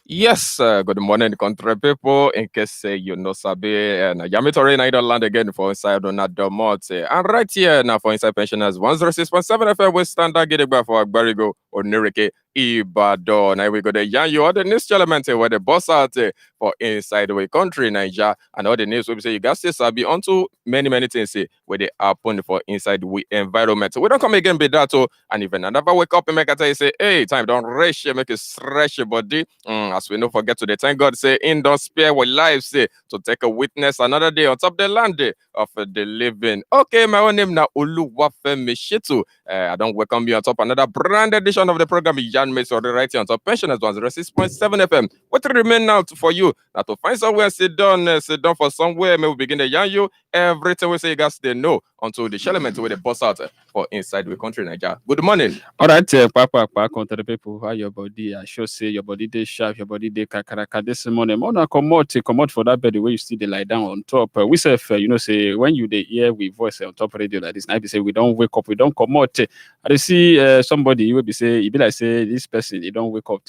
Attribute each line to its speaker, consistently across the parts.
Speaker 1: Yes, good morning, country people. In case you know Sabi and Tori I don't land again for inside on that Domot. And right here now for inside pensioners 106.7 FM with standard getting back for Agbarigo or Nirike Ibadan. Now we got the young you all the news element where the boss out for inside the country, Niger, and all the news we say you guys Sabi onto many things where they happen for inside we environment. So we don't come again be that and even another wake up and make a tell you say, hey, time don't rush, make it stretch your body. As we don't forget today, thank God say in don't spare our lives say to take a witness another day on top the land of the living. Okay, my own name now Oluwafemi Shittu. I don't welcome you on top another brand edition of the program. Jan Mates already right here on top pensioners 106.7 FM. What remain now for you now to find somewhere sit down for somewhere. May we begin to yarn you everything we say you guys they know until the element with the boss out for inside the country, Niger. Good morning.
Speaker 2: All right, Papa, country people, how your body? I sure say your body they sharp, your body they kakaraka this morning. Mona come out for that bed the way you see the lie down on top. We say, say when you they hear we voice on top radio like this, I be say we don't wake up, we don't come out. I dey see somebody you will be say, you be like say this person they don't wake up,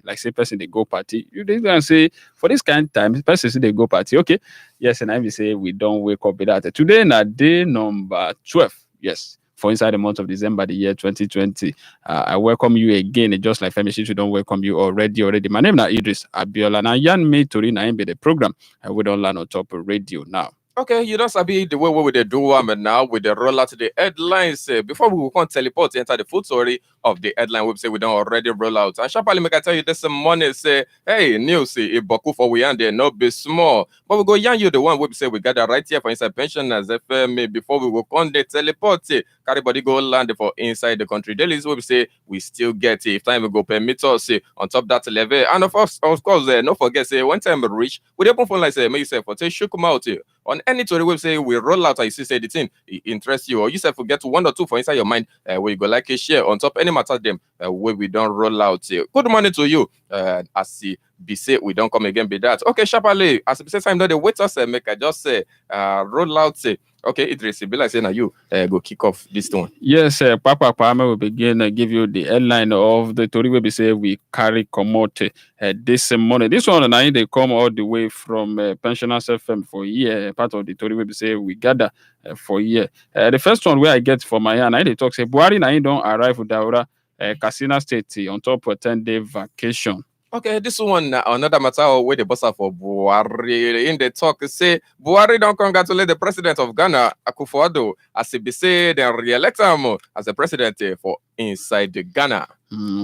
Speaker 2: like say person they go party. You they gonna say for this kind of time, person say they go party. Okay, yes, and I be say we don't wake up with that. Today na day number 12. Yes. For inside the month of December, the year 2020. I welcome you again. Just like Femi Shittu don't welcome you already. My name is Idris Abiola. Now, Tori na be the program. We don't learn on top of radio now.
Speaker 1: Okay, you don't sabi the way we dey do and now with the roll out the headlines. Before we will come teleport enter the full story of the headline website, we don't already roll out. And sharply make I tell you this morning say, hey, news it boku for we and they not be small. But we go yarn you the one website we gather right here for inside pensioners FM before we will come the teleport. Carry body go land for inside the country. Daily is we say we still get it. If time we go permit us on top that level. And of course, don't forget say one time we reach, we open phone like say, make yourself for say shook out on any Tori website we roll out. I see say the thing it interests you, or you say forget one or two for inside your mind where you go like a share on top any matter them where we don't roll out. Good morning to you. As see be say we don't come again be that. Okay, sharply as be say time the wait us make I just say roll out say. Okay, Idris, be like saying now you go kick off this one.
Speaker 2: Yes, Papa Pama will begin give you the headline of the Tori where we say we carry commodity this morning. This one now they come all the way from Pensioners FM for year. Part of the Tori where we say we gather for year. The first one where I get for my hand, they talk say Buhari now don't arrive with Daura Kasina State on top of 10-day vacation.
Speaker 1: Okay, this one another matter where the boss for Buhari in the talk say Buhari don't congratulate the president of Ghana Akufo-Addo as he be say they re-elect him as the president for inside the Ghana.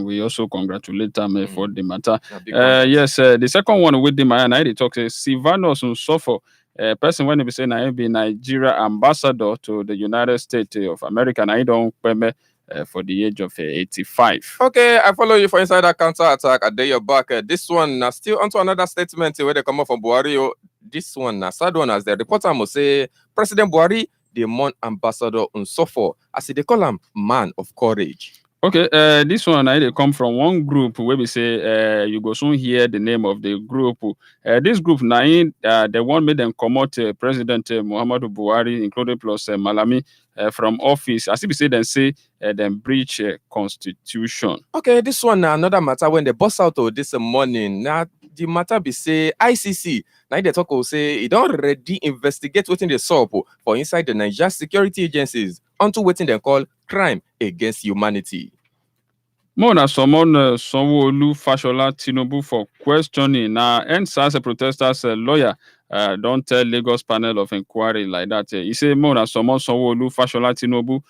Speaker 2: We also congratulate them for the matter. Yes, the second one with the man I talk say Silvanus Nsofo, person when they be saying I be Nigeria ambassador to the United States of America, and I don't remember. For the age of 85.
Speaker 1: Okay, I follow you for inside that counter attack. I dare your back. This one still onto another statement where they come up from Buhari. This one sad one as the reporter must say President Buhari, the Mon Ambassador Nsofo, as they call him man of courage.
Speaker 2: Okay, this one they come from one group where we say you go soon hear the name of the group. This group now they want me them come out President Muhammadu Buhari, including plus Malami from office. As if we say then breach constitution.
Speaker 1: Okay, this one another matter when they bust out this morning. Now the matter be say ICC. Now they talk say it don't already investigate what's in the SOP for inside the Niger security agencies onto what they call crime against humanity.
Speaker 2: Mona summon Sanwo-Olu Fashola Tinubu for questioning. Now, NSAS protesters lawyer don't tell Lagos panel of inquiry like that. He say Mona summon Sanwo-Olu Fashola Tinubu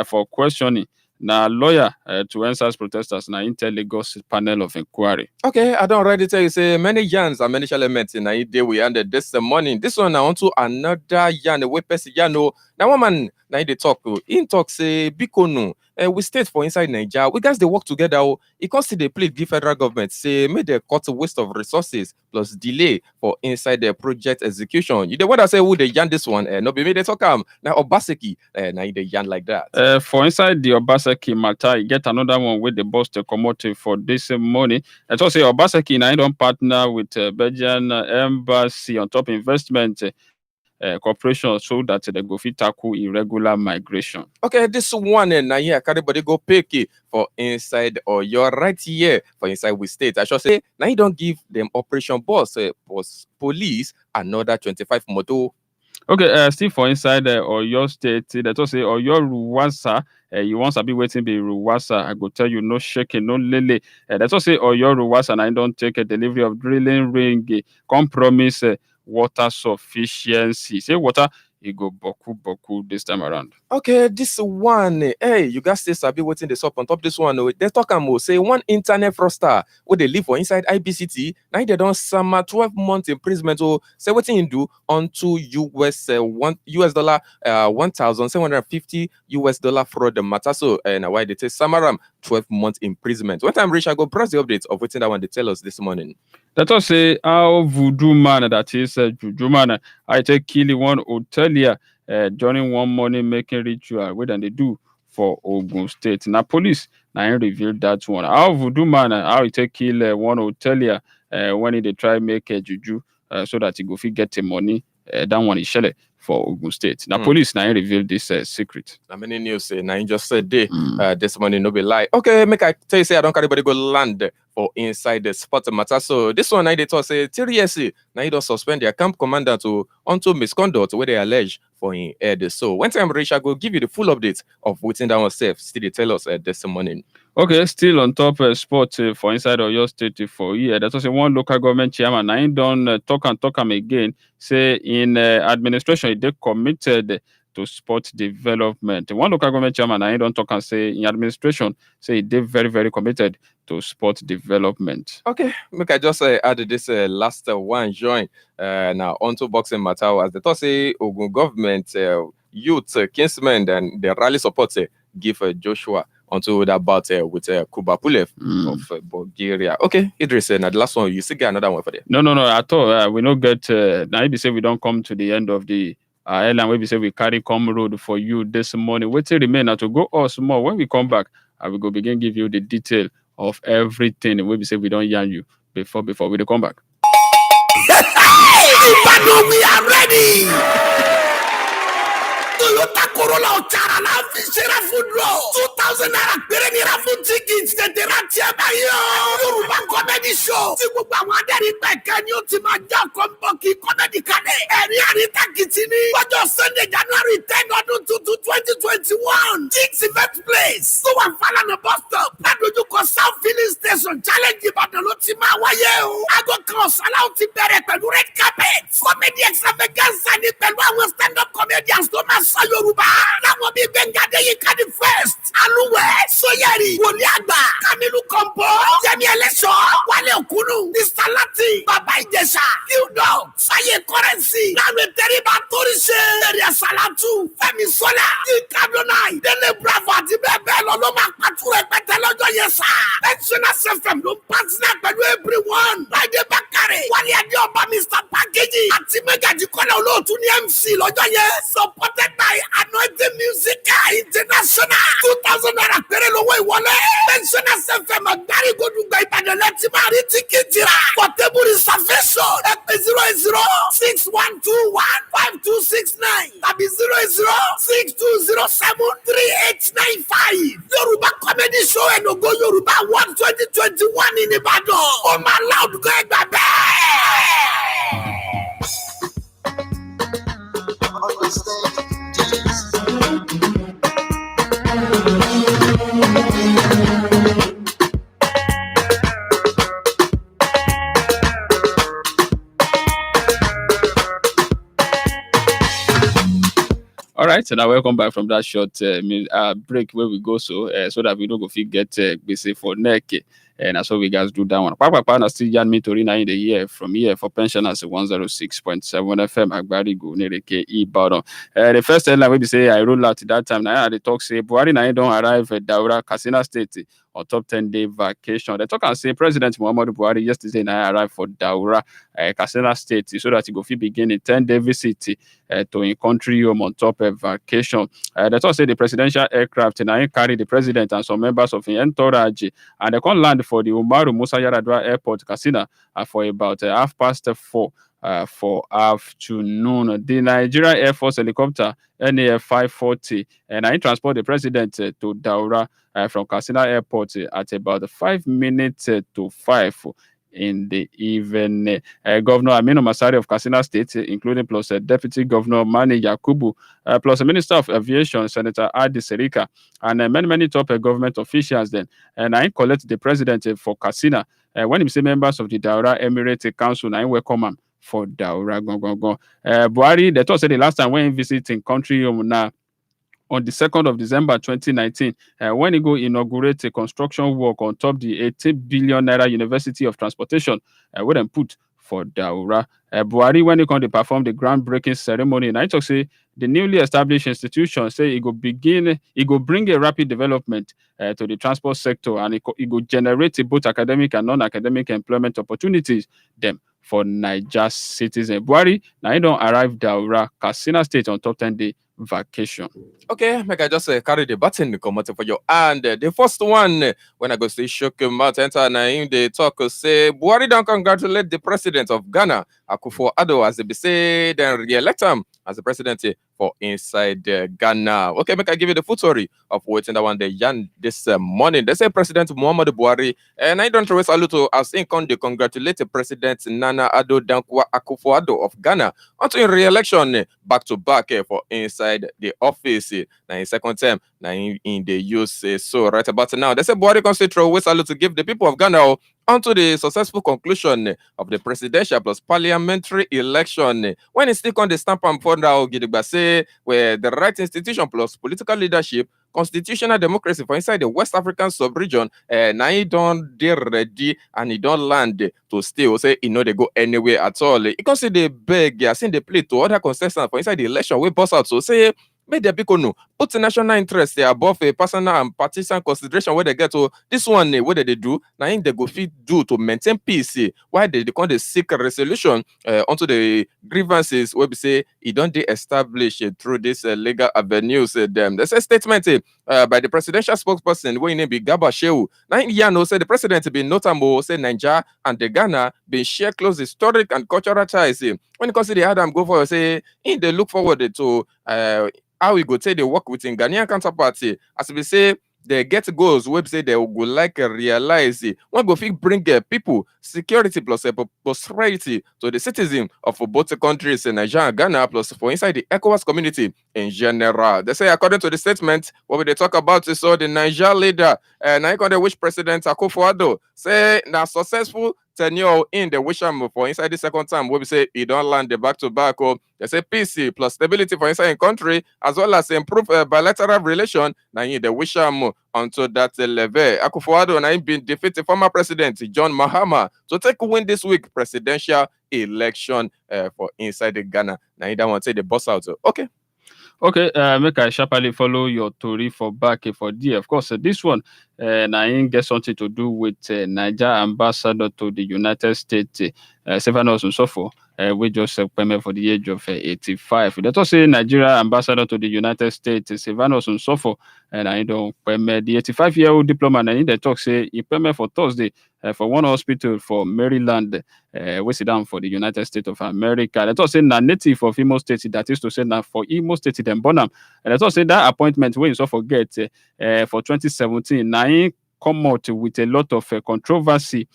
Speaker 2: for questioning. Now, lawyer to NSAS protesters now intel Lagos panel of inquiry.
Speaker 1: Okay, I don't already tell you say many yarns and many elements in a day we ended this morning. This one now onto another yarn we person yarn. Now one man now they talk in talk say Bikono. We state for inside Nigeria, we guys they work together. It costs the play the federal government say made the cut waste of resources plus delay for inside the project execution. You the what I say who they yarn this one? No be me they talk now Obaseki now they yarn like that.
Speaker 2: For inside the Obaseki matter, you get another one with the boss to come out for this morning. And also say Obaseki now don't partner with Belgian embassy on top investment. cooperation so that they go fit tackle irregular migration.
Speaker 1: Okay, this one now here, carry body go pick it for inside or you're right here for inside we state. I should say now you don't give them operation boss, police another 25 moto.
Speaker 2: Okay, still for inside or your state, that also say or your Ruwasa, you want to be waiting be Ruwasa. I go tell you no shaking, no lele. That's also say or your Ruwasa, and I don't take a delivery of drilling ring, compromise water sufficiency. Say water, you go boku this time around.
Speaker 1: Okay, this one, hey, you guys still sabi waiting the up on top this one. They talk and say one internet fraudster where they live for inside IBCT. Now they don't summer 12 months imprisonment. So say what you do onto US dollar 1,750 US dollar fraud matter. So and why they say samaram 12 months imprisonment. When time reach, I go press the updates of waiting that one they tell us this morning.
Speaker 2: That was say how voodoo man, that is juju man, I take kill one hotelier during one morning making ritual where they do for Ogun State. Now police now revealed that one. How voodoo man, how he take kill one hotelier when they try make a juju so that he go fit get the money. That one is shell for Ogun State. Now police now revealed this secret.
Speaker 1: Now many news say now just said this morning no be lie. Okay, make I tell you say I don't carry body go land for inside the spot matter. So this one now they talk say TRSC now you don't suspend their camp commander to onto misconduct where they allege for in head. So when time reach, I go give you the full update of what's in that one safe. Still they tell us this morning.
Speaker 2: Okay, still on top sport for inside of your state for here. That's also one local government chairman. I ain't done talk am again. Say in administration, they committed to sport development. One local government chairman, I ain't done talk and say in administration, say they very, very committed to sport development.
Speaker 1: Okay, make I just add this last one join now onto boxing matter as the talk say Ogun government youth kinsmen and the rally support give Joshua onto that bout with Kuba Pulev of Bulgaria. Okay, Idris, now the last one, you still get another one for there?
Speaker 2: No, at all. We don't get, now if you say we don't come to the end of the airline, where we say we carry come road for you this morning. Wait till remain now to go us more. When we come back, I will go begin give you the detail of everything. Where we say we don't yarn you before we come back.
Speaker 3: We are ready! Toyota Corolla Ochara la Fichera Food Road 2,000 naira péré ní ra fún tickets tètè ra tiẹ̀ báyìí. Yorùbá comedy show tí gbogbo àwọn adẹ́rìn pẹ̀kẹ́ ni ó ti máa já kọ́ńbọ́ọ̀kì comedy kalẹ̀. Ẹ̀rín àríntàkìtì ní lọ́jọ́ Sunday January 10 ọdún tuntun 2021. Chicks event place tó wà Fálànà bus stop ládojúkọ South Filling Station Challenge Ìbàdàn ló ti máa wáyé o. Aago kan ọ̀sán la ó ti bẹ̀rẹ̀ pẹ̀lú red carpet. Comedy extravaganza ní pẹ̀lú àwọn stand-up comedians tó máa sọ Yorùbá. Láwọn bíi Gbẹ̀ngà Adéyínká the first. Alúwẹ̀ Sóyẹ̀rì Wòlíì Àgbà Kamilu Kompo Yẹmi Ẹlẹ́ṣọ̀ Wálé Òkúnù Mr. Latin Bàbá Ìjẹ̀ṣà Qdog Fáyé Currency Láàrin Tẹ́ríba Toríṣe Èrè Sàlátù Fẹ́mi Sọ́lá Yínká Adonai Délé Bravo àti bẹ́ẹ̀ bẹ́ẹ̀ lọ ló máa pàtó rẹpẹtẹ lọ́jọ́ yẹn sá. Pensioners FM ló ń pàṣẹ pẹ̀lú everyone. Láìdé Bákàrẹ̀ Wálé Adéọba Mr. Packaging àti Mẹ́gàjì Kọ́lá olóòtú ní MC lọ́jọ́ yẹn. Supported by Anointing Music International. 2,000 naira péré lówó ìwọlé. Pensioners FM agbárí gbódùgbà Ìbàdàn lẹ́tí máa rí tíkẹ́ẹ̀tì rà. Portable reservation ẹ pè 08061215269 tàbí 08062073895. Yorùbá comedy show ẹ̀nùgó Yorùbá Award 2021 ní Ìbàdàn. Ó máa loud gan ẹgbà bẹ́ẹ̀.
Speaker 2: All right, so now welcome back from that short break where we go so that we don't go get busy for neck. And that's what we guys do that one. Papa na still yarn me Tori in the year from here for pensioners 106.7 FM Agbari go Nereke Ibadan. The first headline we say I roll out that time. Now the talk say Buhari na don't arrive at Daura Katsina State on top 10-day vacation. They talk and say President Muhammadu Buhari yesterday na arrived for Daura Katsina State so that he go fit begin a 10-day visit to in country home on top of vacation. They talk say the presidential aircraft now carry the president and some members of the entourage and they can land for the Umaru Musa Yar'Adua Airport Katsina for about 4:30 for afternoon. The Nigeria Air Force helicopter NAF 540 and I transport the president to Daura from Katsina Airport at about 5 minutes to 5 in the evening. Governor Aminu Masari of Katsina State, including plus Deputy Governor Mani Yakubu, plus the Minister of Aviation, Senator Adi Serika, and many top government officials then. And I collect the president for Katsina. When he say members of the Daura Emirate Council, I welcome him for Daura. Buhari, they thought the last time when he visited country now, on the 2nd of December 2019, when he go inaugurate a construction work on top the 18 billion naira University of Transportation, where them put for Daura. Buhari, when he come to perform the groundbreaking ceremony, and I talk say the newly established institution say it go bring a rapid development to the transport sector, and it go generate both academic and non-academic employment opportunities them for Niger citizens. Buhari now he don't arrive Daura, Katsina State on top 10-day vacation.
Speaker 1: Okay, make I just carry the button come out for your hand. The first one, when I go say shook him out, enter and him they talk say Buhari don't congratulate the president of Ghana, Akufo-Addo, as they be say then re-elect him as the president for inside Ghana. Okay, make I give you the full story of waiting that one day Jan this morning. They say President Muhammadu Buhari, and I don't always salute to as in con they congratulate President Nana Addo Dankwa Akufo-Addo of Ghana unto in re-election back to back for inside the office. Now in second term, now in the use so right about now. They say Buhari constitute always salute to give the people of Ghana onto the successful conclusion of the presidential plus parliamentary election. When it's still on the stamp and for now, Gidigba say where the right institution plus political leadership, constitutional democracy for inside the West African sub-region, now he don't they ready and he don't land to still say he know they go anywhere at all. You can see the beg, yeah, seen the play to other contestants for inside the election. We boss out so say make the people know put national interest above a personal and partisan consideration where they get to this one what they do now in they go fit do to maintain peace why they come they seek a resolution onto the grievances where we say it don't they establish through this legal avenues them. There's a statement by the presidential spokesperson when name be Gaba Shehu. Now in no say the president be notable say Nigeria and the Ghana been share close historic and cultural ties. When it comes to the Adam go for say in they look forward to how we go take the work within Ghanaian counterparty as we say they get goals we say they would like realize one go fit bring people security plus prosperity to the citizen of both countries Nigeria and Ghana plus for inside the ECOWAS community in general. They say according to the statement what they talk about is so the Niger leader and I can wish President Akufo-Addo say now successful tenure in the wish for inside the second time where we say he don't land the back-to-back. They say peace plus stability for inside the country as well as improve bilateral relation. Now in the wish onto that level. Akufo-Addo now been defeated former president John Mahama to take win this week presidential election for inside the Ghana. Now you don't want to say the boss out. Okay.
Speaker 2: Okay, make I sharply follow your Tori for back for there. Of course, this one, I get something to do with Niger ambassador to the United States, Stephanos Nsofo, we just permit for the age of 85. They also say Nigeria ambassador to the United States, Stephanos Nsofo, and I don't permit the 85-year-old diplomat, and they talk say he permit for Thursday for one hospital for Maryland, we sit down for the United States of America. They also say na native of Imo State, that is to say now for Imo State them born am. And they also say that appointment when you so forget for 2017, now he come out with a lot of controversy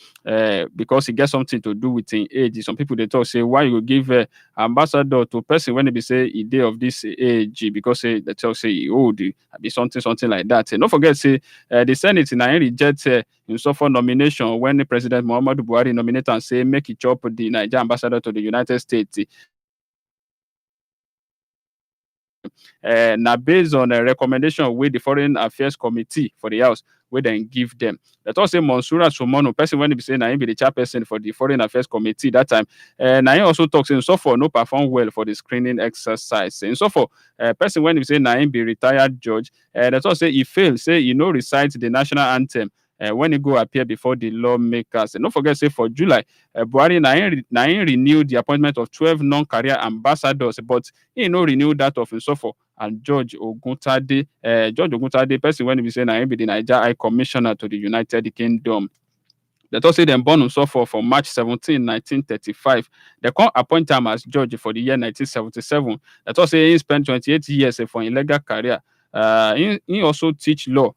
Speaker 2: because he gets something to do with his age. Some people they talk say why you give ambassador to person when they be say a day of this age because they talk say he old, be something like that. And don't forget say the Senate now reject himself for nomination when the President Muhammadu Buhari nominate and say make it chop the Niger ambassador to the United States. Now based on a recommendation with the Foreign Affairs Committee for the House, we then give them. Let us say Monsura Somono, person when he be saying I be the chairperson for the Foreign Affairs Committee that time. And I also talks in so for no perform well for the screening exercise. And so for person when he be saying I be retired judge, let us say he failed, say he no recite the national anthem. When he go appear before the lawmakers. And don't forget, say for July, Buhari renewed the appointment of 12 non-career ambassadors, but he no renewed that of Nsofo and George Oguntade. George Oguntade, person when he be saying I be the Niger High Commissioner to the United Kingdom. They thought say them born on suffer for March 17, 1935. They can't appoint him as judge for the year 1977. They thought say he spent 28 years for a legal career. He also teach law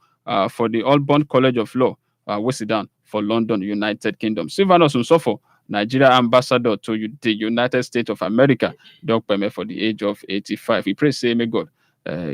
Speaker 2: for the Auburn College of Law, Western for London, United Kingdom. Silvanus Nsofo, Nigeria ambassador to the United States of America, Doc Peme for the age of 85. He prays, say, may God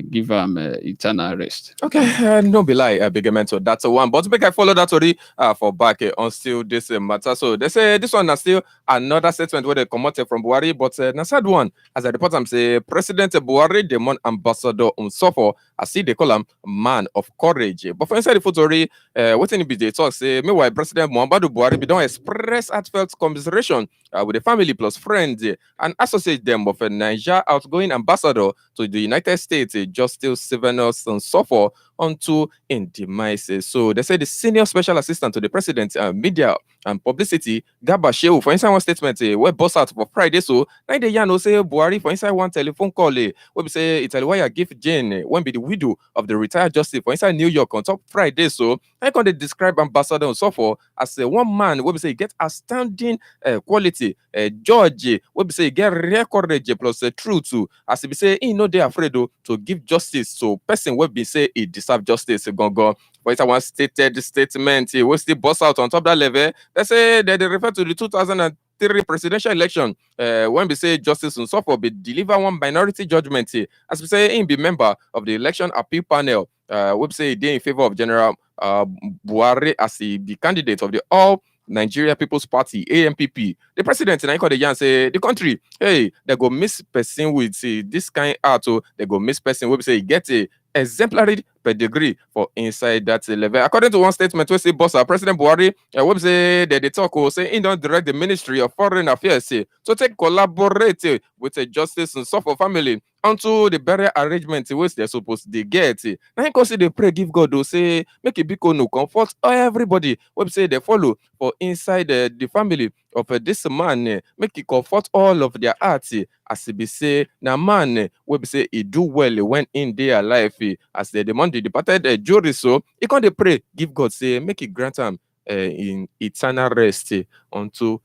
Speaker 2: give him eternal rest.
Speaker 1: Okay, no be lie, big mentor. That's one. But make I follow that story for back on still this matter. So they say this one is still another statement where they come out from Buhari, but na sad one. As I report, I'm say President Buhari, the man ambassador Unsofo, I see they call him man of courage. But for inside the story, what in be they talk say, meanwhile President Muhammadu Buhari be don't express heartfelt commiseration with the family plus friends and associate them with a Niger outgoing ambassador to the United States, Justice Silvanus Nsofo, onto in demise. So they say the senior special assistant to the president, media and publicity, Garba Shehu, for inside one statement, where boss out for Friday. So now the yarn say Buhari for inside one telephone call, where we say Italiwaya give Jane, when be the widow of the retired justice for inside New York on top Friday. So I can they describe Ambassador Nsofo as one man where we say get astounding quality, George, where we say get rare courage plus truth too, as we say he no they afraid to give justice. So person where we say he deserve justice, go. For it's one stated statement, he will still boss out on top that level. They say that they refer to the 2003 presidential election, when we say Justice Nsofo be deliver one minority judgment, as we say he be member of the election appeal panel, we say he in favor of General Buhari as he be candidate of the All Nigeria People's Party, AMPP. The president in the say the country, hey, they go miss person with this kind art, so they go miss person. We say get a exemplary pedigree for inside that level. According to one statement, we say boss President Buhari, we say that they talk say he don't direct the Ministry of Foreign Affairs so take collaborate with the Justice and Suffer family onto the burial arrangement which they're supposed to get. Now he say they pray give God to say make it big no comfort everybody. We say they follow for inside the family of this man, make it comfort all of their hearts. As be say na man we be say he do well when in their life as they demand the departed jury. So he can they pray give God say make it grant him in eternal rest unto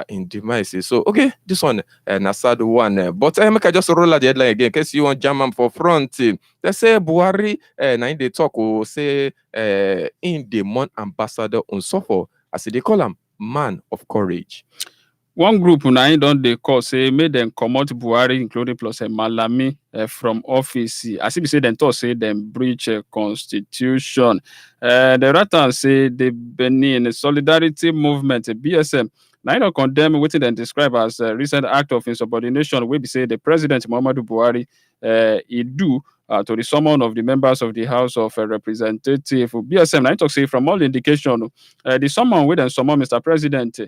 Speaker 1: in demise. So okay, this one na sad one, but make I just roll out the headline again in case you want jam for front. They say Buhari na in they talk say in the man ambassador Nsofo as they call him man of courage.
Speaker 2: One group now don't they call say made them come out Buhari, including plus a Malami from office. As if you say them talk say them breach constitution. The Ratan say they Benin solidarity movement BSM. Now don't condemn what they describe as a recent act of insubordination. We be say the president Muhammadu Buhari he do to the summon of the members of the House of Representatives. BSM now talk say from all indication the summon with and summon Mr. President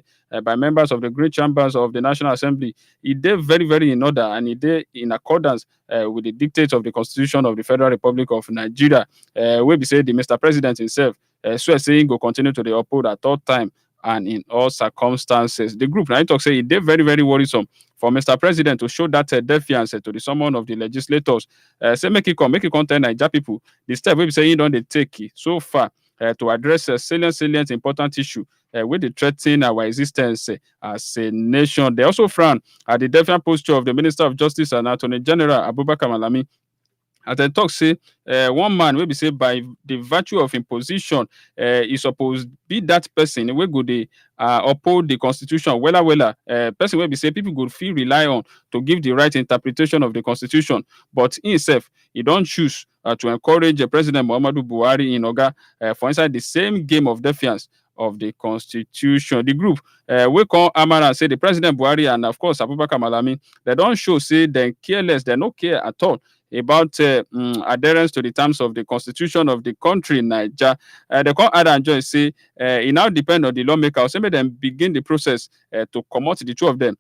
Speaker 2: by members of the great chambers of the National Assembly, he did very, very in order and he did in accordance with the dictates of the Constitution of the Federal Republic of Nigeria. We be say the Mr. President himself swear saying go continue to the uphold at all time and in all circumstances. The group now talk say it did very, very worrisome for Mr. President to show that defiance to the summon of the legislators. Say make it come tell Niger people the step we be saying don't they take so far to address a salient important issue with the threatening our existence as a nation. They also frown at the defiant posture of the Minister of Justice and Attorney General Abubakar Malami. As they talk say one man will be say by the virtue of imposition is supposed to be that person wey go dey uphold the constitution wella person will be say people go feel rely on to give the right interpretation of the constitution, but himself he don't choose to encourage President Muhammadu Buhari in Oga for inside the same game of defiance of the constitution. The group we call Amara say the President Buhari and of course Abubakar Malami, they don't show say they careless, they no care at all about adherence to the terms of the constitution of the country, Niger. They can't add and join say it now depend on the lawmakers. So make them begin the process to come out the two of them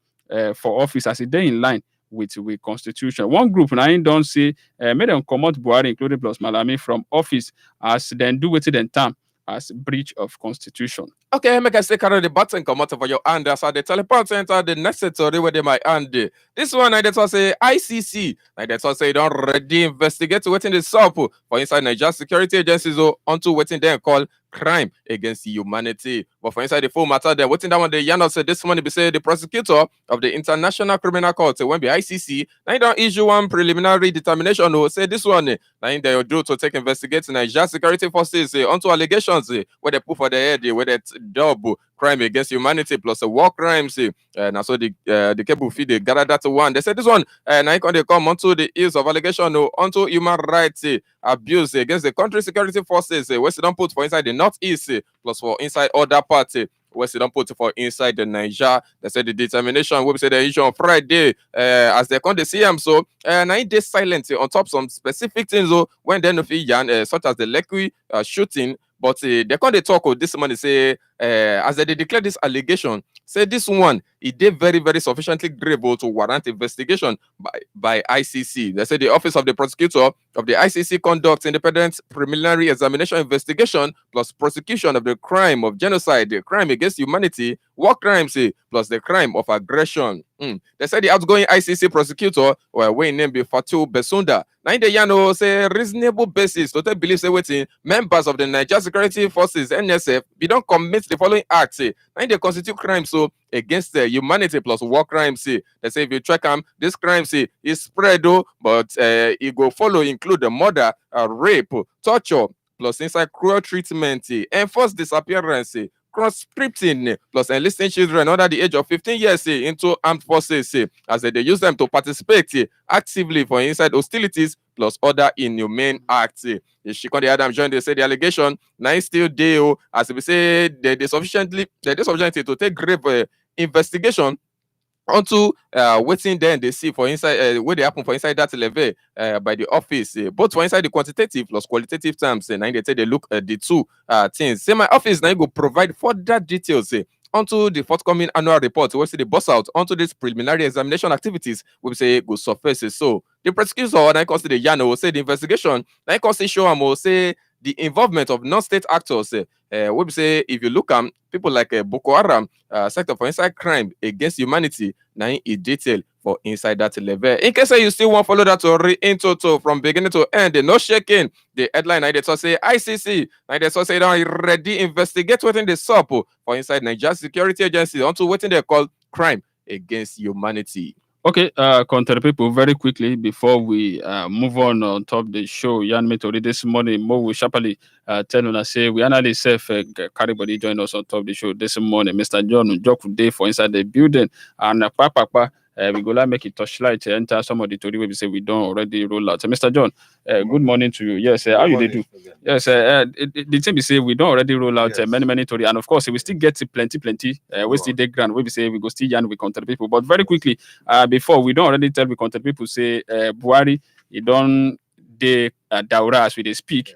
Speaker 2: for office as a day in line with constitution. One group now don't say make them come out Buhari, including plus Malami, from office as then do with it in time as breach of constitution.
Speaker 1: Okay, make I say carry the button come out for your hand as I the teleport enter the next story where they my hand. This one I just say ICC. I just say don't already investigate waiting the SUP for inside Niger security agencies or onto waiting them call crime against humanity. But for inside the full matter there, waiting that one the Yanos said this morning, be say the prosecutor of the International Criminal Court, when the ICC, now you don't issue one preliminary determination who say this one, now they will do to take investigate Nigeria security forces onto allegations where they put for the head, where they double crime against humanity plus war crimes. And so the cable feed they gather that one. They said this one, now they come onto the ears of allegation onto human rights abuse against the country security forces, where they don't put for inside the northeast plus for inside other parts. Where they don't put for inside the Niger. They said the determination will be said the issue on Friday as they come to see them. So now they silent on top some specific things when they know such as the Lekki shooting. But they can't talk this morning say as they declare this allegation, say this one it did very, very sufficiently grave to warrant investigation by ICC. They say the office of the prosecutor of the ICC conducts independent preliminary examination investigation plus prosecution of the crime of genocide, the crime against humanity, war crimes plus the crime of aggression. They said the outgoing ICC prosecutor, when named be Fatou Besunda, now the Yano say reasonable basis to take believe say waiting members of the Nigeria Security Forces NSF we don't commit the following acts. Now they constitute crimes against humanity plus war crimes. They say if you track them, this crime is spread but it go follow include the murder, rape, torture plus inside cruel treatment, enforced disappearance, conscripting plus enlisting children under the age of 15 years into armed forces as they use them to participate actively for inside hostilities plus other inhumane acts. She called the Adam joined. They say the allegation now still deal as we say they sufficiently to take grave investigation onto waiting then they see for inside what they happen for inside that level by the office both for inside the quantitative plus qualitative terms and they say they look at the two things. Say my office now go provide further details onto the forthcoming annual report. We'll see the bust out onto this preliminary examination activities we say go surface. So the prosecutor now consider the Yano will say the investigation now consider show am will say the involvement of non-state actors. We say if you look at people like Boko Haram sector for inside crime against humanity, now in detail for inside that level. In case you still want to follow that story in total from beginning to end, no shaking. The headline I just say ICC, I just say don't already investigate within the SUP for inside Nigeria Security Agency onto what they call crime against humanity.
Speaker 2: Okay, country people, very quickly before we move on top the show, Yan Tori this morning, Mo will sharply tell us say we analyze self carry body join us on top the show this morning. Mr. John Joku Day for inside the building and Papa. We go like make it touchlight enter some of the Tori we say we don't already roll out. So Mr. John, good morning to you. Yes, how you do? Yes, the thing we say we don't already roll out many Tori, and of course we still get plenty. We still dey grand. We say we go still yarn with country people, but very quickly before we don't already tell we country people say Buhari he don't dey Daura as we dey speak.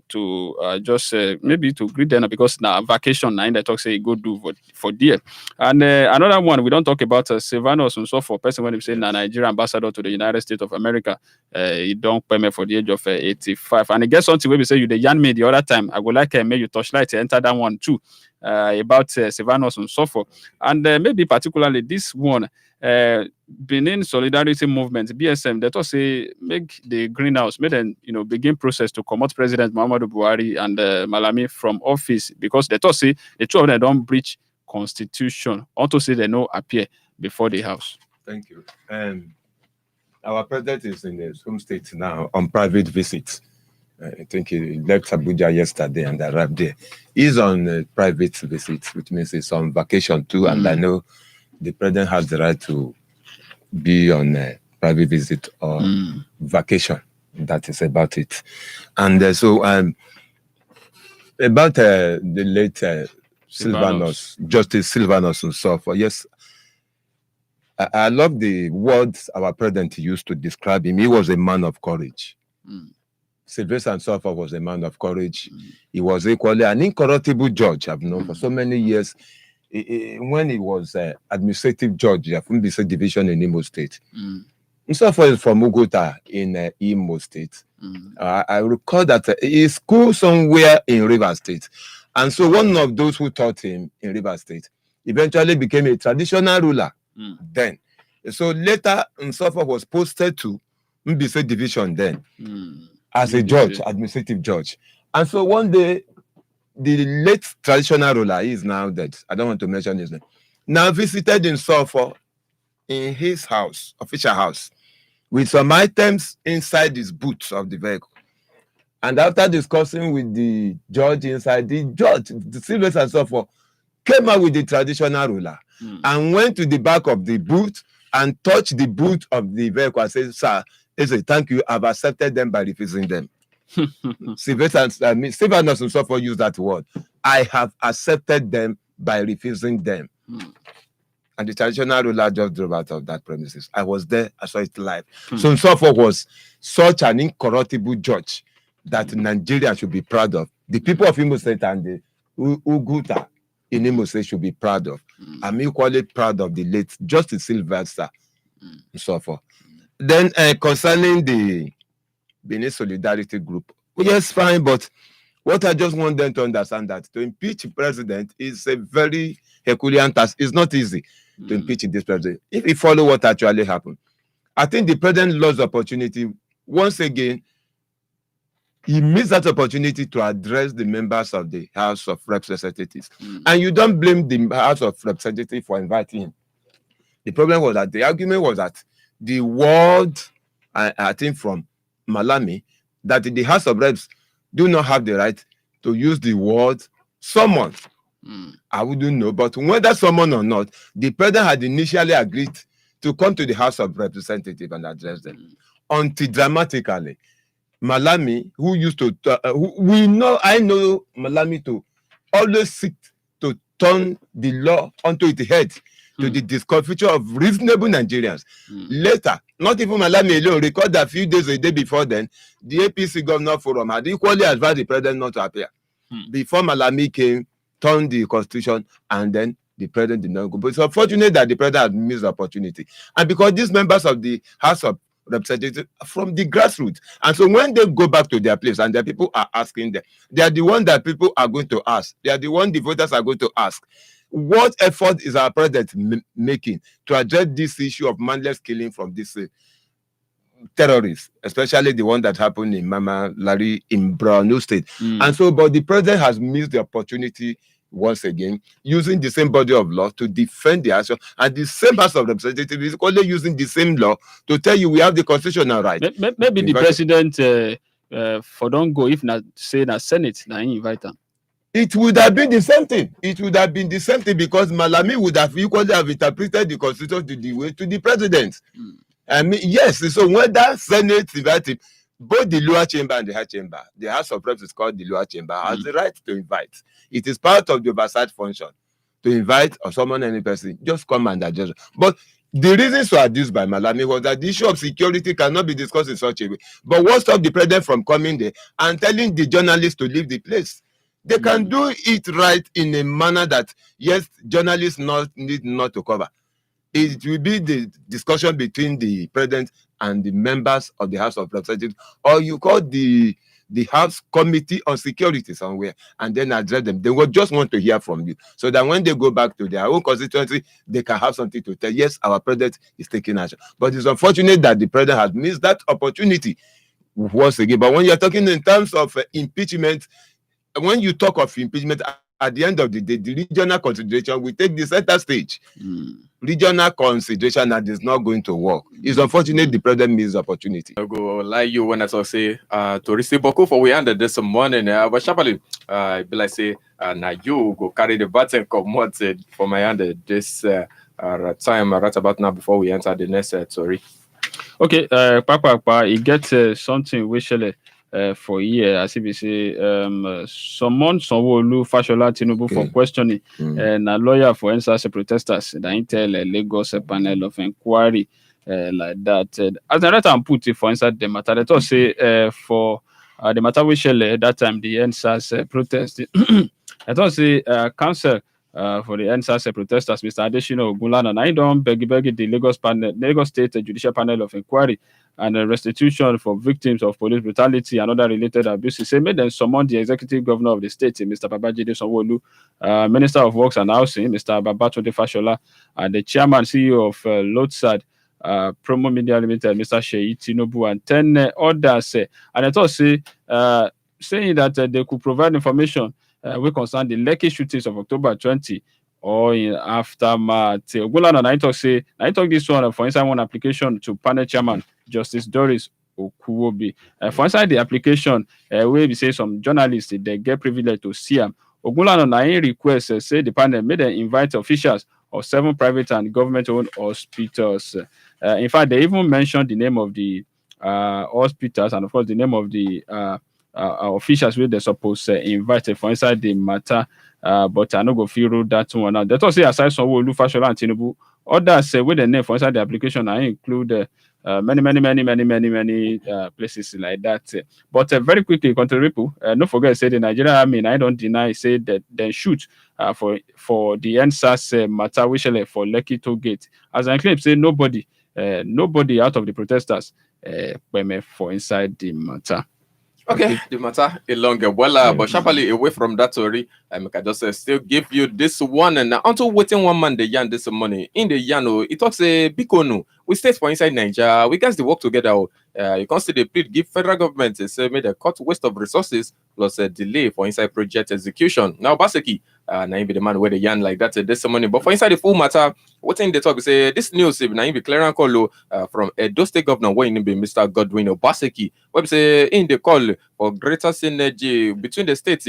Speaker 2: To just maybe to greet them because now vacation now they talk say go do for dear. And another one we don't talk about Sylvanus and so for person when they say Nigerian ambassador to the United States of America, he don't pay me for the age of 85. And it gets something where we say you the yarn me the other time. I would like make you touchlight to enter that one too about Sylvanus and so forth. And maybe particularly this one. Benin Solidarity Movement (BSM) they also say make the greenhouse, make them begin process to come out President Muhammadu Buhari and Malami from office because they also say the two of them don't breach constitution. Also say they no appear before the house.
Speaker 4: Thank you. Our president is in his home state now on private visit. I think he left Abuja yesterday and arrived there. He's on a private visit, which means he's on vacation too, and I know the president has the right to be on a private visit or vacation. That is about it. And so about the late Sylvanus, Justice Sylvanus and so forth. Yes, I love the words our president used to describe him. He was a man of courage. Sylvester and so forth was a man of courage. He was equally an incorruptible judge. I've known for so many years. When he was administrative judge of Mbise Division in Imo State. Mustafa is from Ugota in Imo State. I recall that he schooled somewhere in River State. And so one of those who taught him in River State eventually became a traditional ruler then. So later, Mustafa was posted to Mbise Division then as a judge, administrative judge. And so one day, the late traditional ruler, he is now dead. I don't want to mention his name. Now visited in Suffolk in his house, official house, with some items inside his boots of the vehicle. And after discussing with the judge inside, the judge, the Sylvester and Suffolk, came out with the traditional ruler and went to the back of the boot and touched the boot of the vehicle and said, "Sir, thank you. I've accepted them by refusing them." Sylvester and Suffolk used that word. I have accepted them by refusing them. And the traditional ruler just drove out of that premises. I was there. I saw it live. So Suffolk was such an incorruptible judge that Nigeria should be proud of. The people of Imo State and the Uguta in Imo State should be proud of. I'm equally proud of the late Justice Sylvester Suffolk. Then concerning the Benin Solidarity Group, yes, fine, but what I just want them to understand that to impeach a president is a very Herculean task. It's not easy to impeach this president. If you follow what actually happened, I think the president lost the opportunity. Once again, he missed that opportunity to address the members of the House of Representatives. And you don't blame the House of Representatives for inviting him. The problem was that the argument was that the word, I think from Malami, that the House of Reps do not have the right to use the word someone. I wouldn't know, but whether someone or not, the president had initially agreed to come to the House of Representatives and address them. Until dramatically, Malami, who used to, I know Malami to always seek to turn the law onto its head to the discomfiture of reasonable Nigerians. Later, not even Malami alone, record that a few days, a day before then, the APC Governor Forum had equally advised the president not to appear. Before Malami came, turned the constitution, and then the president did not go. But it's unfortunate that the president had missed the opportunity. And because these members of the House of Representatives are from the grassroots, and so when they go back to their place and the people are asking them, they are the one that people are going to ask. They are the one the voters are going to ask. What effort is our president making to address this issue of mindless killing from these terrorists, especially the one that happened in Mama Larry in Borno State? And so, but the president has missed the opportunity once again, using the same body of law to defend the action, and the same House of Representatives is only using the same law to tell you we have the constitutional right.
Speaker 2: Maybe the president for don't go if not say that Senate now invite them.
Speaker 4: It would have been the same thing. It would have been the same thing because Malami would have equally have interpreted the constitution to the way to the president. I mean, yes. So when that Senate invited, both the lower chamber and the high chamber, the House of Reps is called the lower chamber, has the right to invite. It is part of the oversight function to invite or summon any person. Just come and address. But the reasons were adduced by Malami was that the issue of security cannot be discussed in such a way. But what stopped the president from coming there and telling the journalists to leave the place? They can do it right in a manner that, yes, journalists need not to cover. It will be the discussion between the president and the members of the House of Representatives, or you call the House Committee on Security somewhere, and then address them. They will just want to hear from you, so that when they go back to their own constituency, they can have something to tell. Yes, our president is taking action. But it's unfortunate that the president has missed that opportunity once again. But when you're talking in terms of impeachment, when you talk of impeachment, at the end of the day, the regional consideration will take the center stage. Regional consideration that is not going to work. It's unfortunate the president missed the opportunity.
Speaker 1: I go like you when I talk say Tori say Boko for we ended this morning. But sharply be like say now you go carry the baton come out for my hand this time right about now before we enter the next Tori.
Speaker 2: Okay, Papa, you get something which for year, as if you say, someone Sanwo-Olu Fashola Tinubu for questioning, and a lawyer for NSAS protesters, the Intel Lagos panel of inquiry, like that. As I write and put it for inside the matter, they thought say for the matter we share that time the NSAS protest. I thought say counsel for the NSAS protesters, Mr. Adeshino Ogunlana, and I don't beg the Lagos State Judicial Panel of Inquiry and restitution for victims of police brutality and other related abuses. Say made them summon the executive governor of the state, Mr. Babajide Sanwo-Olu, Minister of Works and Housing, Mr. Babatunde Fashola, and the chairman CEO of Lotsad Promo Media Limited, Mr. Sheyi Tinubu, and 10 others. And I thought saying that they could provide information we concern the Lekki shootings of October 20 or in aftermath. Ogulano na talk say I talk this one for inside one application to panel chairman Justice Doris Okuwobi. For inside the application, where we say some journalists they get privilege to see them. Ogulano na request say the panel made them invite officials of 7 private and government-owned hospitals. In fact, they even mentioned the name of the hospitals and of course the name of the officials where they're supposed to invite for inside the matter. But I no go feel that one out. They also say aside some Oluwafemi and Tinubu, others with the name for inside the application I include many places like that. But very quickly, country people, don't forget say the Nigerian army. I don't deny say that they shoot for the NSAS matter which for Lekki toll gate. As I claim, say nobody out of the protesters for inside the matter.
Speaker 1: Okay, the matter is longer. Well, but sharply away from that story, I can just still give you this one. And until waiting one man the yarn this morning in the yarn, it talks a bikono. We stay for inside Nigeria. We guys they work together. You can see the plead give federal government say made a cut waste of resources plus a delay for inside project execution. Now, basically, now be the man where the yarn like that this morning. But for inside the full matter, what in the talk say this news now be clear and call from Edo State Governor where be Mr. Godwin Obaseki. Where say in the call for greater synergy between the states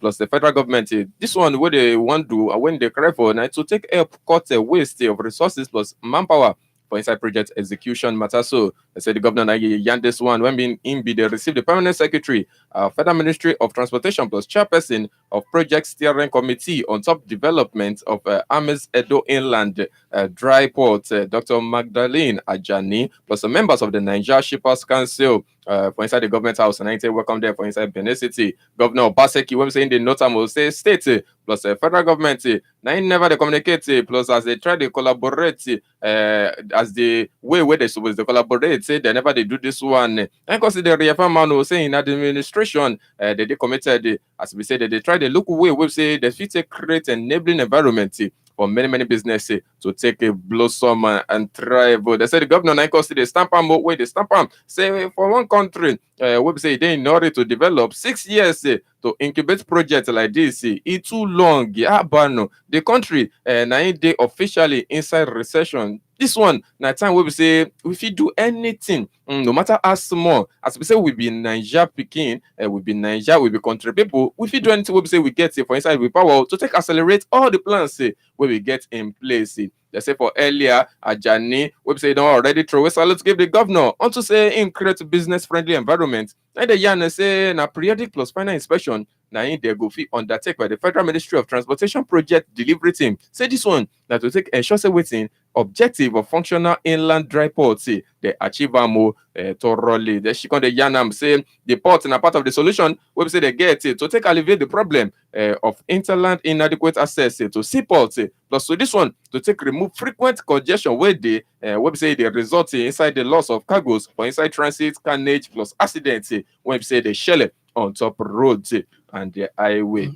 Speaker 1: plus the federal government. This one where they want to when they cry for now to take help cut a waste of resources plus manpower for inside project execution matter. So they said the governor yan this one when being in they received the permanent secretary Federal Ministry of Transportation plus chairperson of project steering committee on top development of Ames Edo Inland Dry Port, Dr. Magdalene Ajani, plus the members of the Nigeria Shippers Council for inside the government house, and I say welcome there for inside Benin City. Governor Obaseki, when saying the notam will say state plus the federal government. Now never they communicate plus as they try to collaborate as the way where they supposed to collaborate, say they never they do this one. And consider the reaffirm man was saying that the administration they committed as we said that they try to look away we say they fit create an enabling environment for many businesses to take a blossom and thrive. They say the governor now consider the stamp am where they stamp am say for one country we say they in order to develop 6 years to incubate projects like this it's too long. The country now they officially inside recession. This one now time we say if you do anything no matter how small as we say we be Niger Peking we be Niger we be country people if you do anything we say we get for inside we power to take accelerate all the plans where we get in place. They say for earlier Ajani we say don't already throw so let's give the governor on to say in create business friendly environment. And the yarn say na periodic plus final inspection now in they go fit undertake by the Federal Ministry of Transportation project delivery team. Say this one that will take ensure say waiting objective of functional inland dry ports they achieve more thoroughly. They she the yarn say the port and a part of the solution we say they get to take alleviate the problem of interland inadequate access to seaports plus so this one to take remove frequent congestion where they we say they result inside the loss of cargoes for inside transit carnage plus accidents when we say they shell on top roads and the highway.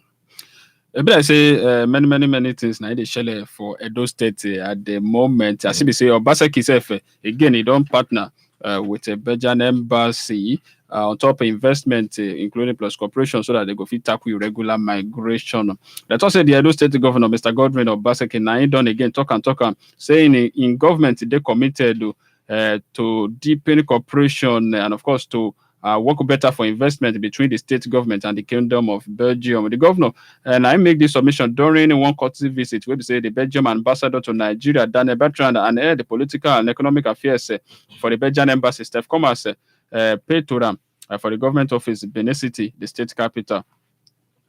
Speaker 2: But I say many things now they share for Edo State at the moment. As we say, Obaseki self again he don't partner with a Belgian embassy on top of investment, including plus corporation, so that they go fit tackle regular migration. Let's also say the Edo State Governor, Mr. Godwin Obaseki, now he done again talk and saying in government they committed to deepen cooperation and of course to work better for investment between the state government and the Kingdom of Belgium. The governor and I make this submission during one courtesy visit where we say the Belgium ambassador to Nigeria, Daniel Bertrand, and the political and economic affairs for the Belgian embassy, Steph Commerce, paid to them for the government office, Benin City, the state capital.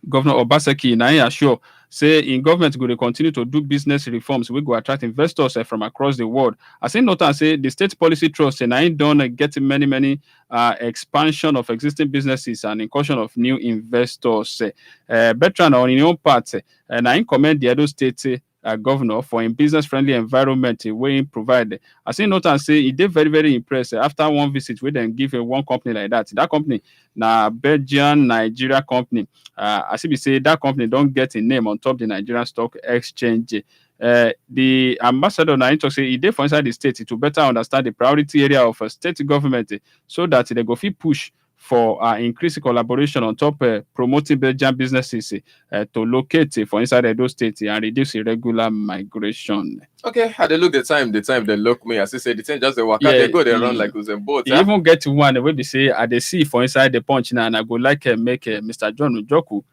Speaker 2: Governor Obaseki now assure say in government go continue to do business reforms. We go attract investors from across the world. I say not and say the state policy trust and I don't get many expansion of existing businesses and incursion of new investors. Bertrand on in own part and I commend the Edo State governor for a business-friendly environment where he provide. I say not and say he did very impressed after one visit we then give one company like that. That company na Belgian Nigeria company. As we say that company don't get a name on top the Nigerian Stock Exchange. The ambassador now talk say he did for inside the state to better understand the priority area of a state government so that they go fit push for increasing collaboration on top promoting Belgian businesses to locate for inside Edo State and reduce irregular migration.
Speaker 1: Okay, how they look the time they look me. As I say, the thing just they walk out, they go, they run like Usain Bolt.
Speaker 2: You even get to one where they say, they see for inside the punch now, and I go like make Mr. John Ujoku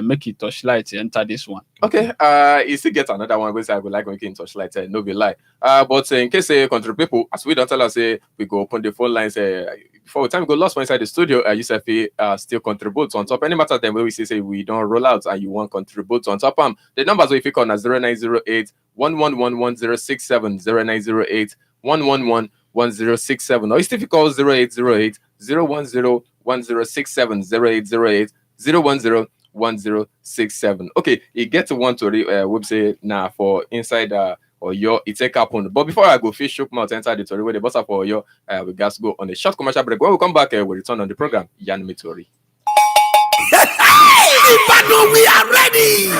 Speaker 2: make it touchlight enter this one.
Speaker 1: Okay, you still get another one where I would like making touchlight, no be lie. But in case country people, as we don't tell us, we go open the phone lines. Before the time we go lost for inside the studio, you say still contribute on top. Any matter then where we say we don't roll out and you want contribute on top. The numbers we pick on are 0908 111067 0908 1111067 or if you call 0808 010 1067 0808 010 1067. Okay, you get to one to website now for inside or your it take happen. But before I go fish shook mouth enter the Tori where the boss up for your we got to go on a short commercial break. When we come back, we'll return on the program. Tori.
Speaker 3: Ibadan, we are ready.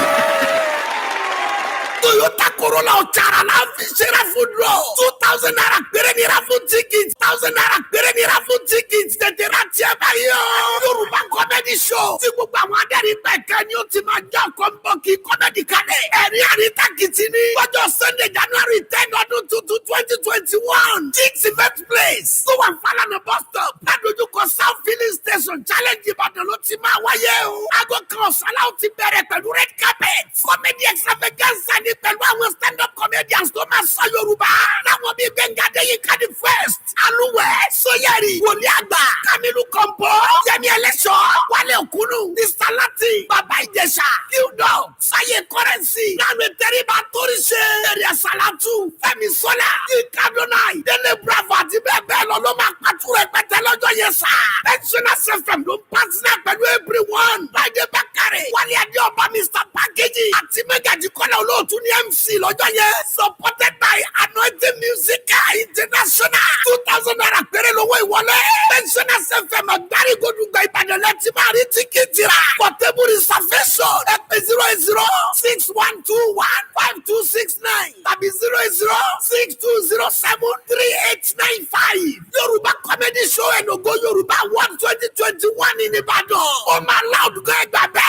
Speaker 3: Toyota Corolla Ochara la fi ṣera food roll. 2,000 naira péré ni ra food tickets. 1,000 naira péré ni ra food tickets. Tètè ra tiẹ̀ báyìí o. Yorùbá comedy show. Tí gbogbo àwọn adẹ́rìn pẹ̀kẹ́ ni ó ti máa jọ kọ́ńbọ̀kì comedy kalẹ̀. Ẹ̀rín àríntàkìtì ni. Lọ́jọ́ Sunday January 10 ọdún tuntun 2021. Jigs event place. Tó wà Fálànà bus stop. Ládojúkọ South Filling Station Challenge Ìbàdàn ló ti máa wáyé o. Aago kan ọ̀sán la ó ti bẹ̀rẹ̀ pẹ̀lú red carpet. Comedy extravaganza ni pẹ̀lú àwọn stand-up comedians tó máa sọ Yorùbá. Láwọn bíi Gbẹ̀ngà Adéyínká the first. Alúwẹ̀, Sóyẹ̀rì, Wòlíì Àgbà, Kamilu Kọ̀ǹpọ̀, Yẹmí Ẹlẹ́ṣọ̀, Wálé Òkúnù, Mr. Latin, Bàbá Ìjẹ̀ṣà, Qdog, Sáyé Kọ́rẹ́nsì, Láàrin Tẹ́ríba Tóríṣe, Èrè Sàlátù, Fẹ́mi Sọ́lá, Yínká Adónáì, Délé Bravo àti bẹ́ẹ̀ bẹ́ẹ̀ lọ ló máa pàtó rẹpẹtẹ lọ́jọ́ yẹn sá. Pensioners FM ló ń pàṣẹ pẹ̀lú everyone. Láìdé Bákàrẹ̀, Wálé Adéọba, Mr. Packaging àti Mẹ́gàjì Kọ́lá olóòtú ní MC lọ́jọ́ yẹn. Supported by Anointing Music International. 2,000 naira péré lówó ìwọlé. Pensioners FM agbárí Godugba Ìbàdàn lẹ́tí máa rí tíkẹ́ẹ̀tì rà. Portable reservation ẹ pè 08061215269 tàbí 08062073895. Yorùbá comedy show ẹ̀nùgó Yorùbá Award 2021 ní Ìbàdàn. Ó máa loud gan ẹgbà bẹ́ẹ̀.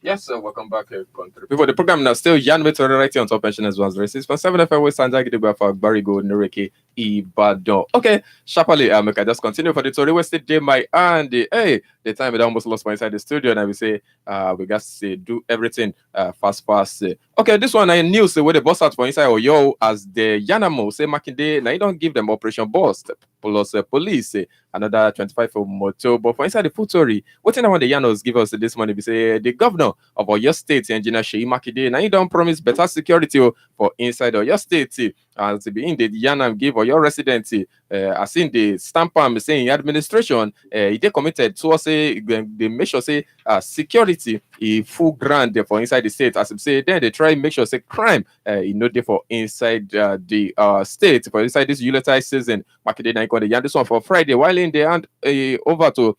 Speaker 1: Yes, sir. Welcome back, country people. The program now still Tori right here on Top Pensioners 106.7 FM West Sanja Gidigba for Barigo Nureke Ibadan. Okay, sharply, I just continue for the Tori West day, my and hey, the time I almost lost my inside the studio, and I will say, we got to do everything fast. Okay, this one I knew where the boss out for inside Oyo as the Yanamo say Makinde. Now you don't give them Operation Bust plus police. Another 25 for motor, but for inside the full Tori, what I want the Yanos give us this money? We say the governor of Oyo State, Engineer Sheyi Makinde. Now you don't promise better security for inside Oyo State. As to be in the Yanam give or your residency, as in the stamp saying administration, they committed to say they make sure say security full grant for inside the state. As I say, then they try make sure say crime there for inside the state for inside this utilized season. Makinde na iko the yan this one for Friday while in the hand over to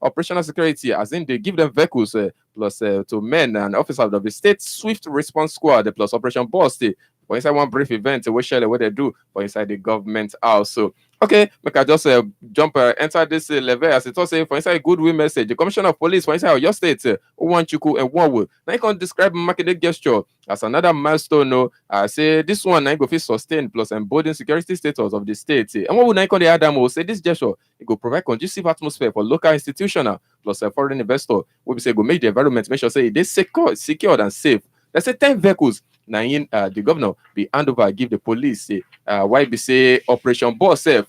Speaker 1: operational security, as in they give them vehicles plus to men and officers of the state swift response squad plus Operation Bust. For inside one brief event, we share what they do for inside the government house. So, okay, make I just jump enter this level as it was say for inside goodwill message. The Commissioner of Police for inside your state, Uwanchuku and Wanwu. Now you can describe market gesture as another milestone. No, I say this one I go fit sustain plus embolden security status of the state. And what would I call the Adam say this gesture? It go provide conducive atmosphere for local institutional plus a foreign investor. We say go make the environment make sure say it is secured and safe. Let's say 10 vehicles. Now, in the governor be hand over, give the police. Why be say Operation Boss then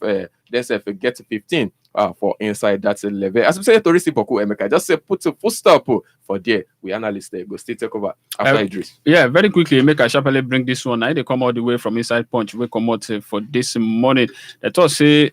Speaker 1: get 15 for inside that level. As we say, Tori Sipoku Emeka just say put a full stop for there. We analysts go still take over after Idris.
Speaker 2: Yeah, very quickly, make I sharply bring this one. They come all the way from inside Punch. We come out for this morning. Let us say,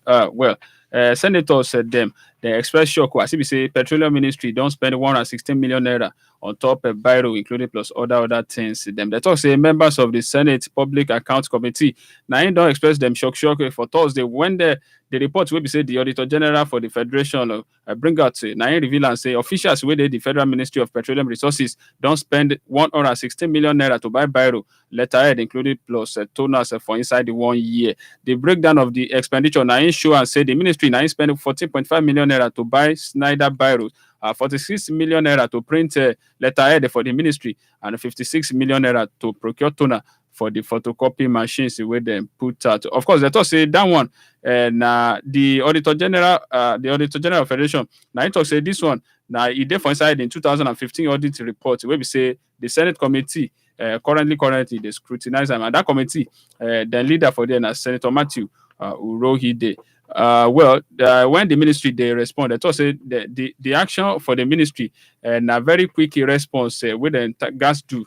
Speaker 2: Senators said them. the express shock. As if we say Petroleum Ministry don't spend 116 million naira on top of Biro, including plus other things. Them they talk say members of the Senate Public Accounts Committee now don't express them shock for Thursday when the report will be say the Auditor General for the Federation bring out now reveal and say officials within the Federal Ministry of Petroleum Resources don't spend 116 million naira to buy Biro letterhead, including plus toners for inside the 1 year. The breakdown of the expenditure now show and say the ministry now spend 14.5 million naira to buy Snyder Biros, 46 million naira to print letterhead for the ministry, and 56 million naira to procure toner for the photocopy machines where they put out. Of course, they talk say that one, and the Auditor General of Federation, now he talk say this one, now it did for inside in 2015 audit report where we say the Senate committee currently they scrutinize them, and that committee, the leader for them is Senator Matthew Urohide. When the ministry they respond, they talk say the action for the ministry and a very quick response with the gas to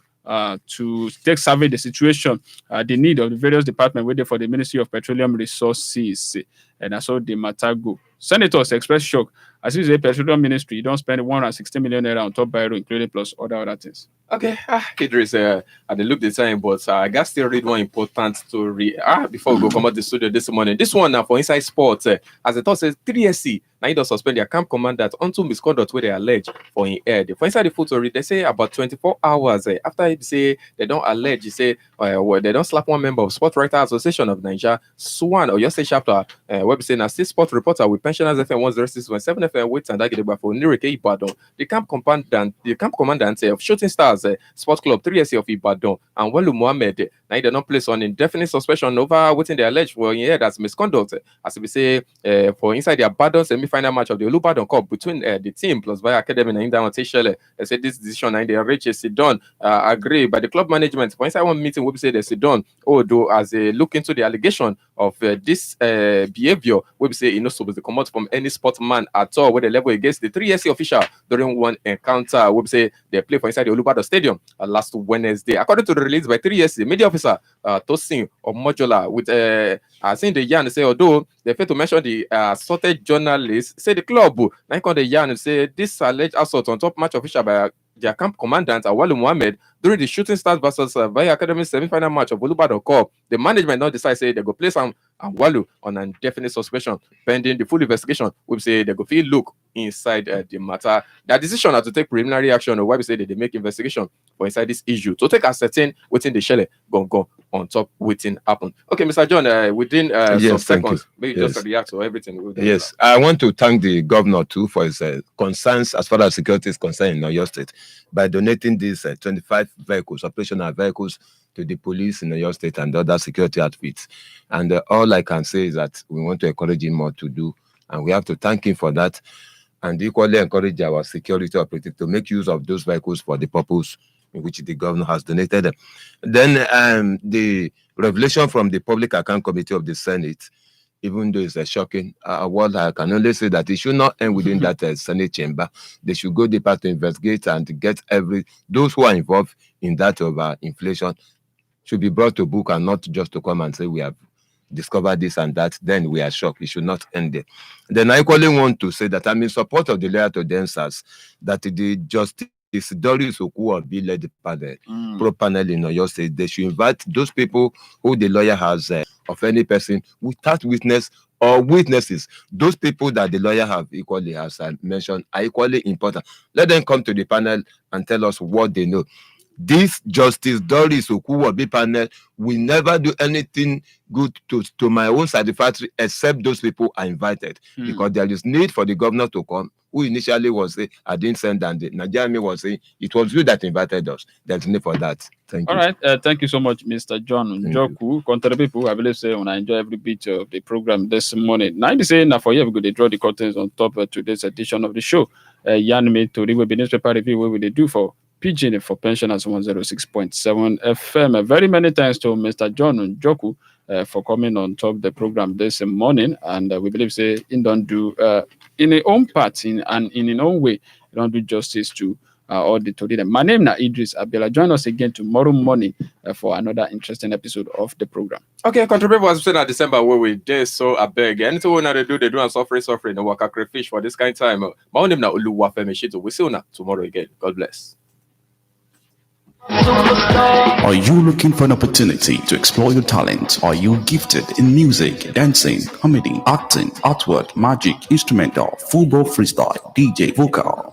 Speaker 2: take survey the situation, the need of the various departments waiting for the Ministry of Petroleum Resources, and that's how the matter go. Senators express shock as if the Petroleum Ministry don't spend 116 million naira on top Biro, including plus other things.
Speaker 1: Okay, Idris, I didn't look the time, but I got still read one important story before we go come out the studio this morning. This one now for Inside Sports, as the thought says, 3SC now he does suspend their camp commandant unto misconduct where they allege for in head. For Inside the photo, they say about 24 hours after they say they don't allege, they say they don't slap one member of Sport Writer Association of Nigeria, Swan or your state chapter, where we say now state sport reporter with pensioners FM 106.7 FM with and that get for Nirike Ibadan. The camp commandant of Shooting Stars Sports Club 3SC of Ibadan and Walu Mohammed now they don't place on indefinite suspension over what they allege for in head as misconduct. As we say for inside the Abadan semi-final match of the Olubadan Cup between the team plus Via Academy and Inda Shele. They said this decision and they reach a sit-down agree by the club management. For inside one meeting, we say they sit-down as a look into the allegation of this behavior. We say not supposed to come out from any sportsman at all where they level against the 3SC official during one encounter. We say they play for inside the Olubadan Stadium last Wednesday. According to the release by 3SC media officer Tosin or Modular with as in the yarn say although they fail to mention the assaulted journalist, say the club now on the yarn say this alleged assault on top match official by their camp commandant Awalu Mohammed during the Shooting Stars versus Via Academy semi-final match of Olubadan Cup. The management now decide say they go place Awalu on an indefinite suspension pending the full investigation. We say they go feel look inside the matter. Their decision are to take preliminary action or why we say that they make investigation for inside this issue to take ascertain within the shell go on top waiting happen. Okay, Mr. John, within some seconds, maybe just react to everything.
Speaker 4: Yes, I want to thank the governor too for his concerns as far as security is concerned in Oyo State by donating these 25 vehicles, operational vehicles, to the police in Oyo State and other security outfits. And all I can say is that we want to encourage him more to do, and we have to thank him for that, and equally encourage our security operatives to make use of those vehicles for the purpose in which the governor has donated them. Then the revelation from the Public Account Committee of the Senate, even though it's shocking, what I can only say that it should not end within that Senate chamber. They should go deeper to investigate and get those who are involved in that over inflation should be brought to book and not just to come and say we have discovered this and that. Then we are shocked. It should not end there. Then I equally want to say that I'm in support of the lawyer to the answers that the justice Doris Okuwa be led the panel, pro panel in Oyo State. They should invite those people who the lawyer has of any person without witness or witnesses. Those people that the lawyer have equally, as I mentioned, are equally important. Let them come to the panel and tell us what they know. This Justice Doris Okuwa panel will never do anything good to my own satisfactory except those people are invited, because there is need for the governor to come, who initially was saying, I didn't send, and the Nigerian was saying, it was you that invited us. There's need for that. Thank you.
Speaker 2: All right. Thank you so much, Mr. John Njoku. Contrary people, I believe, say, when I enjoy every bit of the program this morning. Now, I say, now for you, we're going to draw the curtains on top of today's edition of the show. Tori will be newspaper review, what will they do for Pidgin for pensioners 106.7 FM. Very many thanks to Mr. John Njoku for coming on top of the program this morning. And we believe say he don't do in his own part and in his own way, he don't do justice to all the Tori them. My name is Idris Abiola. Join us again tomorrow morning for another interesting episode of the program.
Speaker 1: Okay, contribute was saying at December where we did, so I beg. Anything we they do and suffering, and work a crayfish for this kind of time. My name is Oluwafemi Shittu. We see you tomorrow again. God bless.
Speaker 5: Are you looking for an opportunity to explore your talent? Are you gifted in music, dancing, comedy, acting, artwork, magic, instrumental, football, freestyle, DJ, vocal,